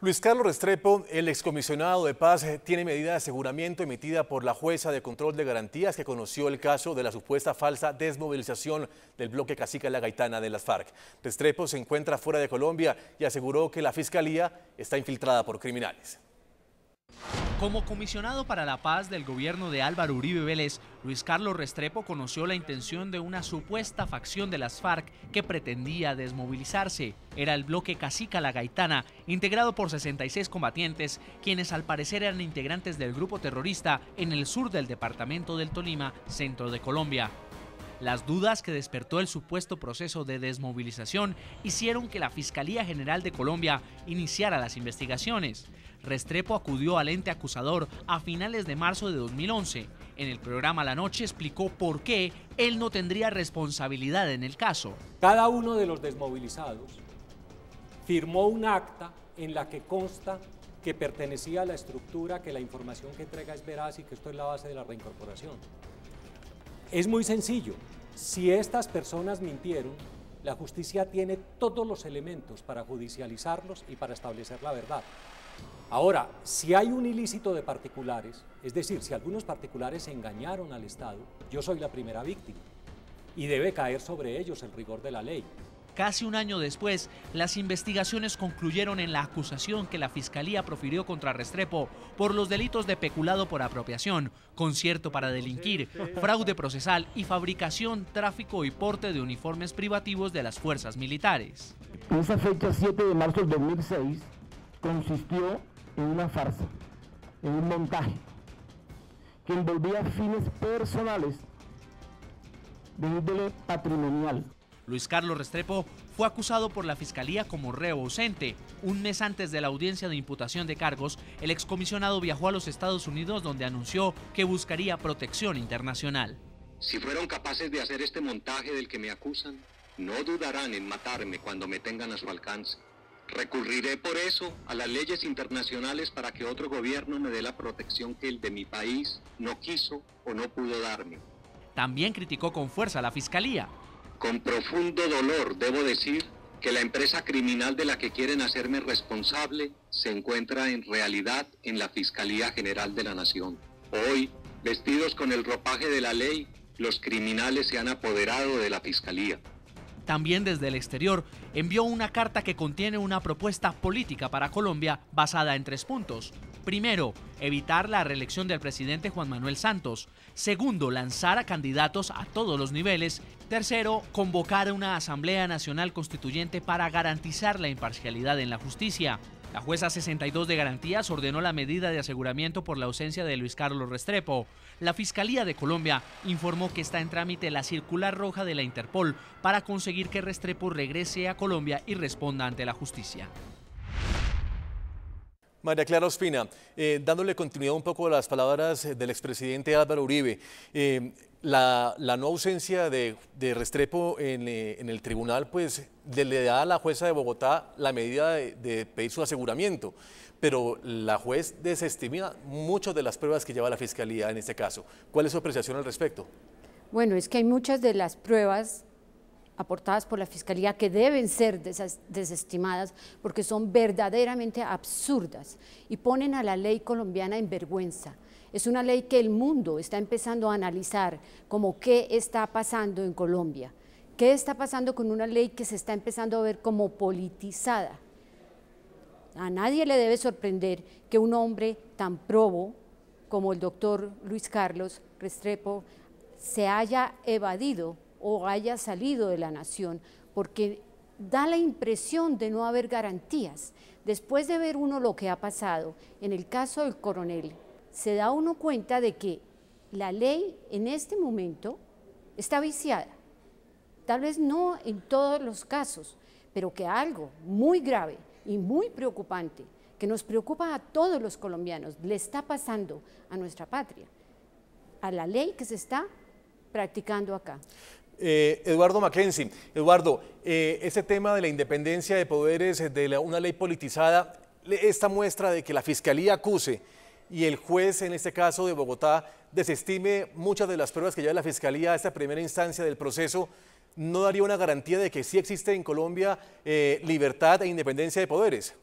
Luis Carlos Restrepo, el excomisionado de paz, tiene medida de aseguramiento emitida por la jueza de control de garantías que conoció el caso de la supuesta falsa desmovilización del bloque Cacica La Gaitana de las FARC. Restrepo se encuentra fuera de Colombia y aseguró que la fiscalía está infiltrada por criminales. Como comisionado para la paz del gobierno de Álvaro Uribe Vélez, Luis Carlos Restrepo conoció la intención de una supuesta facción de las FARC que pretendía desmovilizarse. Era el bloque Cacica La Gaitana, integrado por 66 combatientes, quienes al parecer eran integrantes del grupo terrorista en el sur del departamento del Tolima, centro de Colombia. Las dudas que despertó el supuesto proceso de desmovilización hicieron que la Fiscalía General de Colombia iniciara las investigaciones. Restrepo acudió al ente acusador a finales de marzo de 2011. En el programa La Noche explicó por qué él no tendría responsabilidad en el caso. Cada uno de los desmovilizados firmó un acta en la que consta que pertenecía a la estructura, que la información que entrega es veraz y que esto es la base de la reincorporación. Es muy sencillo. Si estas personas mintieron, la justicia tiene todos los elementos para judicializarlos y para establecer la verdad. Ahora, si hay un ilícito de particulares, es decir, si algunos particulares engañaron al Estado, yo soy la primera víctima y debe caer sobre ellos el rigor de la ley. Casi un año después, las investigaciones concluyeron en la acusación que la Fiscalía profirió contra Restrepo por los delitos de peculado por apropiación, concierto para delinquir, fraude procesal y fabricación, tráfico y porte de uniformes privativos de las fuerzas militares. Esa fecha, 7 de marzo del 2006, consistió en una farsa, en un montaje que envolvía fines personales de índole patrimonial. Luis Carlos Restrepo fue acusado por la Fiscalía como reo ausente. Un mes antes de la audiencia de imputación de cargos, el excomisionado viajó a los Estados Unidos, donde anunció que buscaría protección internacional. Si fueron capaces de hacer este montaje del que me acusan, no dudarán en matarme cuando me tengan a su alcance. Recurriré por eso a las leyes internacionales para que otro gobierno me dé la protección que el de mi país no quiso o no pudo darme. También criticó con fuerza a la Fiscalía. Con profundo dolor debo decir que la empresa criminal de la que quieren hacerme responsable se encuentra en realidad en la Fiscalía General de la Nación. Hoy, vestidos con el ropaje de la ley, los criminales se han apoderado de la Fiscalía. También desde el exterior envió una carta que contiene una propuesta política para Colombia basada en 3 puntos. Primero, evitar la reelección del presidente Juan Manuel Santos. Segundo, lanzar a candidatos a todos los niveles. Tercero, convocar una Asamblea Nacional Constituyente para garantizar la imparcialidad en la justicia. La jueza 62 de Garantías ordenó la medida de aseguramiento por la ausencia de Luis Carlos Restrepo. La Fiscalía de Colombia informó que está en trámite la circular roja de la Interpol para conseguir que Restrepo regrese a Colombia y responda ante la justicia. María Clara Ospina, dándole continuidad un poco a las palabras del expresidente Álvaro Uribe, la no ausencia de Restrepo en el tribunal pues le da a la jueza de Bogotá la medida de pedir su aseguramiento, pero la juez desestima muchas de las pruebas que lleva la Fiscalía en este caso. ¿Cuál es su apreciación al respecto? Bueno, es que hay muchas de las pruebas aportadas por la Fiscalía que deben ser desestimadas porque son verdaderamente absurdas y ponen a la ley colombiana en vergüenza. Es una ley que el mundo está empezando a analizar como qué está pasando en Colombia, qué está pasando con una ley que se está empezando a ver como politizada. A nadie le debe sorprender que un hombre tan probo como el doctor Luis Carlos Restrepo se haya evadido o haya salido de la nación, porque da la impresión de no haber garantías. Después de ver uno lo que ha pasado en el caso del coronel, se da uno cuenta de que la ley en este momento está viciada. Tal vez no en todos los casos, pero que algo muy grave y muy preocupante, que nos preocupa a todos los colombianos, le está pasando a nuestra patria, a la ley que se está practicando acá. Eduardo Mackenzie, Eduardo, ese tema de la independencia de poderes, una ley politizada, esta muestra de que la Fiscalía acuse y el juez, en este caso de Bogotá, desestime muchas de las pruebas que lleva la Fiscalía a esta primera instancia del proceso, ¿no daría una garantía de que sí existe en Colombia libertad e independencia de poderes?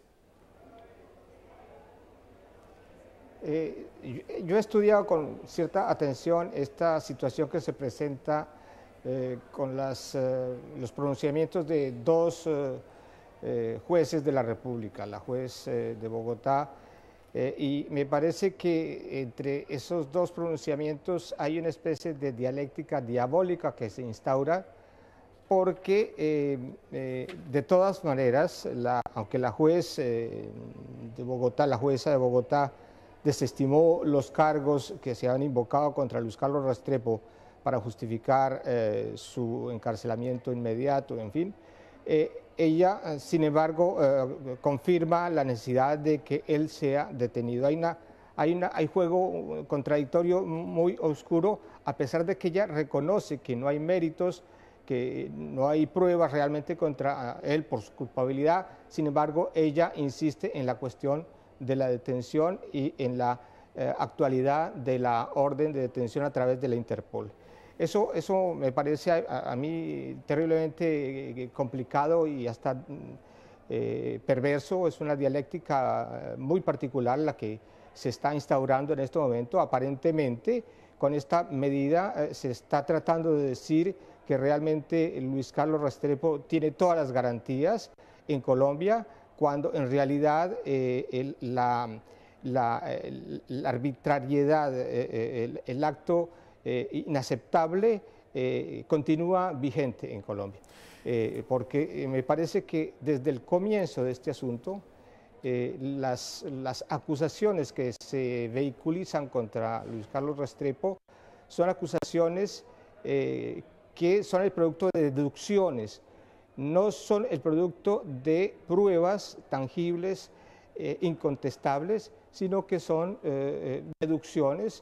Yo he estudiado con cierta atención esta situación que se presenta con los pronunciamientos de dos jueces de la República, la juez de Bogotá, y me parece que entre esos dos pronunciamientos hay una especie de dialéctica diabólica que se instaura, porque de todas maneras, aunque la juez de Bogotá, la jueza de Bogotá, desestimó los cargos que se han invocado contra Luis Carlos Restrepo para justificar su encarcelamiento inmediato, en fin, ella, sin embargo, confirma la necesidad de que él sea detenido. Hay juego contradictorio muy oscuro, a pesar de que ella reconoce que no hay méritos, que no hay pruebas realmente contra él por su culpabilidad. Sin embargo, ella insiste en la cuestión de la detención y en la actualidad de la orden de detención a través de la Interpol. Eso me parece a mí terriblemente complicado y hasta perverso. Es una dialéctica muy particular la que se está instaurando en este momento. Aparentemente, con esta medida se está tratando de decir que realmente Luis Carlos Restrepo tiene todas las garantías en Colombia, cuando en realidad la arbitrariedad, el acto inaceptable continúa vigente en Colombia. Porque me parece que desde el comienzo de este asunto, las acusaciones que se vehiculizan contra Luis Carlos Restrepo son acusaciones que son el producto de deducciones, no son el producto de pruebas tangibles, incontestables, sino que son deducciones.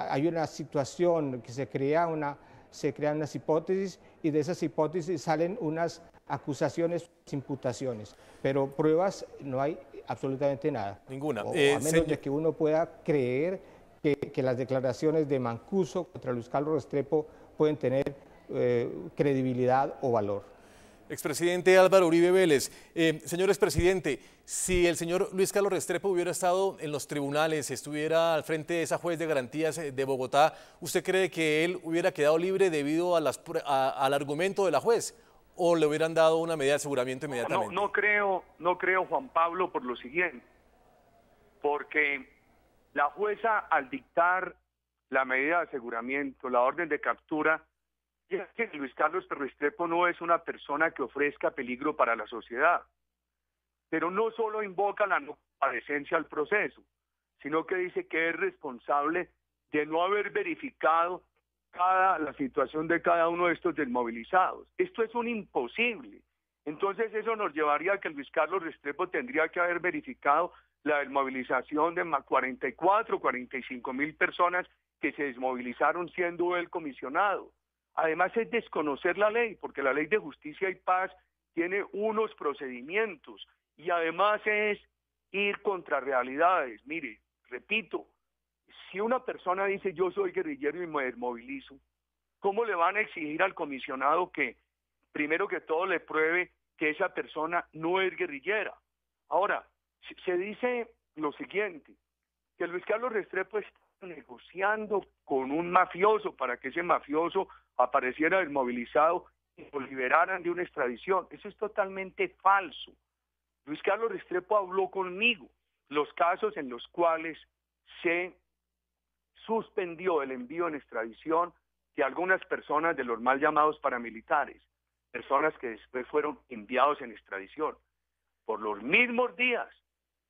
Hay una situación que se crean unas hipótesis, y de esas hipótesis salen unas acusaciones, imputaciones, pero pruebas no hay absolutamente nada. Ninguna. A menos de que uno pueda creer que las declaraciones de Mancuso contra Luis Carlos Restrepo pueden tener credibilidad o valor. Expresidente Álvaro Uribe Vélez, señor expresidente, si el señor Luis Carlos Restrepo hubiera estado en los tribunales, estuviera al frente de esa juez de garantías de Bogotá, ¿usted cree que él hubiera quedado libre debido al argumento de la juez? ¿O le hubieran dado una medida de aseguramiento inmediatamente? No creo, Juan Pablo, por lo siguiente, porque la jueza, al dictar la medida de aseguramiento, la orden de captura, es que Luis Carlos Restrepo no es una persona que ofrezca peligro para la sociedad, pero no solo invoca la no comparecencia al proceso, sino que dice que es responsable de no haber verificado la situación de cada uno de estos desmovilizados. Esto es un imposible. Entonces eso nos llevaría a que Luis Carlos Restrepo tendría que haber verificado la desmovilización de 45.000 personas que se desmovilizaron siendo él comisionado. Además es desconocer la ley, porque la ley de justicia y paz tiene unos procedimientos, y además es ir contra realidades. Mire, repito, si una persona dice yo soy guerrillero y me desmovilizo, ¿cómo le van a exigir al comisionado que primero que todo le pruebe que esa persona no es guerrillera? Ahora, se dice lo siguiente, que Luis Carlos Restrepo está negociando con un mafioso para que ese mafioso apareciera desmovilizado y lo liberaran de una extradición. Eso es totalmente falso. Luis Carlos Restrepo habló conmigo. Los casos en los cuales se suspendió el envío en extradición de algunas personas de los mal llamados paramilitares, personas que después fueron enviados en extradición, por los mismos días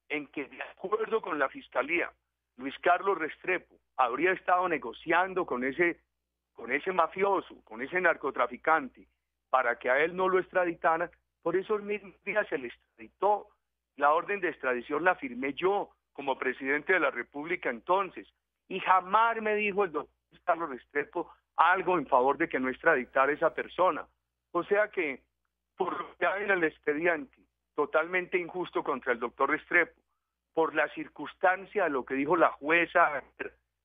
en que, de acuerdo con la Fiscalía, Luis Carlos Restrepo habría estado negociando con ese mafioso, con ese narcotraficante, para que a él no lo extraditaran. Por esos mismos días se le extraditó. La orden de extradición la firmé yo como presidente de la República entonces, y jamás me dijo el doctor Carlos Restrepo algo en favor de que no extraditara a esa persona. O sea que, por lo que hay en el expediente, totalmente injusto contra el doctor Restrepo, por la circunstancia de lo que dijo la jueza,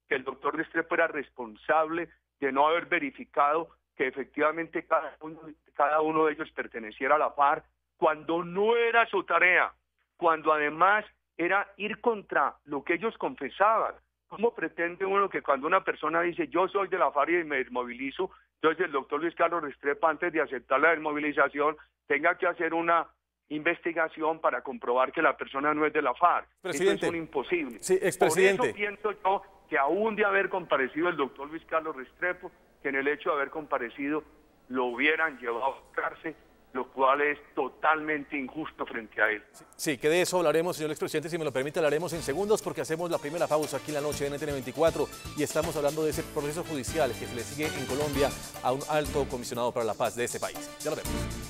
que el doctor Restrepo era responsable de no haber verificado que efectivamente cada uno de ellos perteneciera a la FARC, cuando no era su tarea, cuando además era ir contra lo que ellos confesaban. ¿Cómo pretende uno que cuando una persona dice yo soy de la FARC y me desmovilizo, entonces el doctor Luis Carlos Restrepo, antes de aceptar la desmovilización, tenga que hacer una investigación para comprobar que la persona no es de la FARC? Presidente. Eso es un imposible. Sí, expresidente. Por eso pienso yo que aún de haber comparecido el doctor Luis Carlos Restrepo, que en el hecho de haber comparecido lo hubieran llevado a cárcel, lo cual es totalmente injusto frente a él. Sí, que de eso hablaremos, señor expresidente, si me lo permite, hablaremos en segundos porque hacemos la primera pausa aquí en la noche de NTN 24 y estamos hablando de ese proceso judicial que se le sigue en Colombia a un alto comisionado para la paz de ese país. Ya lo vemos.